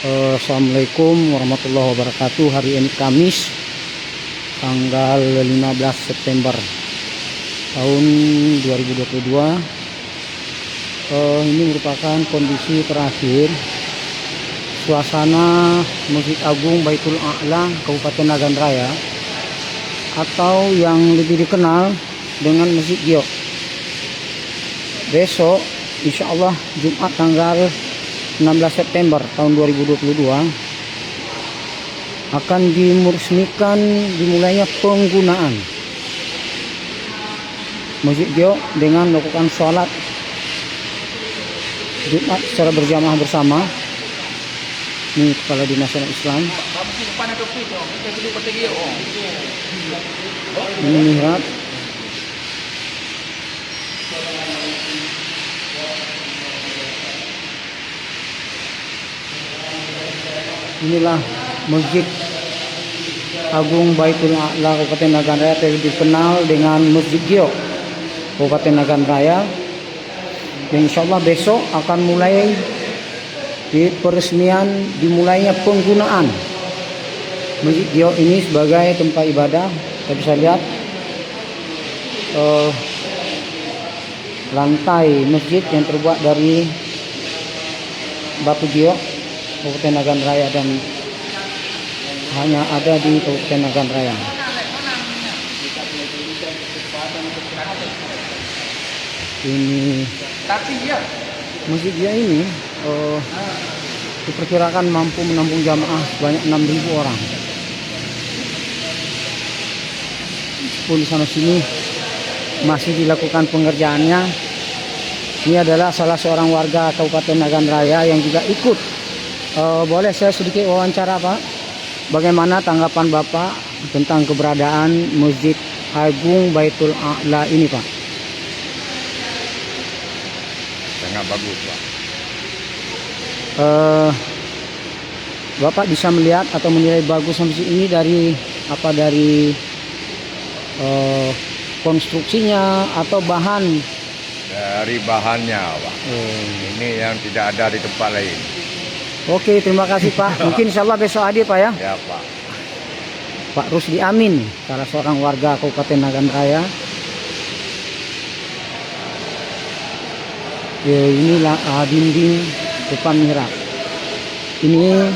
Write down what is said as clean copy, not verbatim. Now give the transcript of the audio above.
Assalamualaikum warahmatullahi wabarakatuh. Hari ini Kamis tanggal 15 September tahun 2022. Ini merupakan kondisi terakhir suasana Masjid Agung Baitul A'la Kabupaten Nagan Raya, atau yang lebih dikenal dengan Masjid Gio. Besok insya Allah Jumat tanggal 16 September tahun 2022 akan diresmikan dimulainya penggunaan Masjid Gio dengan melakukan sholat Jumat secara berjamaah bersama. Ini Kepala Dinas Islam. Ini mihrab. Inilah Masjid Agung Baitul A'la Kabupaten Nagan Raya, atau dikenal dengan Masjid Gio Kabupaten Nagan Raya. Dan insya Allah besok akan mulai di peresmian dimulainya penggunaan Masjid Gio ini sebagai tempat ibadah. Kita bisa lihat lantai masjid yang terbuat dari batu Gio Kabupaten Nagan Raya, dan hanya ada di Kabupaten Nagan Raya. Ini Masjid Gio ini diperkirakan mampu menampung jamaah sebanyak 6.000 orang. Pun di sana sini masih dilakukan pengerjaannya. Ini adalah salah seorang warga Kabupaten Nagan Raya yang juga ikut. Boleh saya sedikit wawancara, Pak? Bagaimana tanggapan Bapak tentang keberadaan Masjid Agung Baitul A'la ini, Pak? Sangat bagus, Pak. Bapak bisa melihat atau menilai bagus masjid ini dari apa? Dari konstruksinya atau bahan? Dari bahannya, Pak. Ini yang tidak ada di tempat lain. Oke, terima kasih, Pak. Mungkin insya Allah besok hadir, Pak, ya? Ya, Pak. Pak Rusdi Amin, salah seorang warga Kabupaten Nagan Raya. Inilah dinding depan mihrab. Ini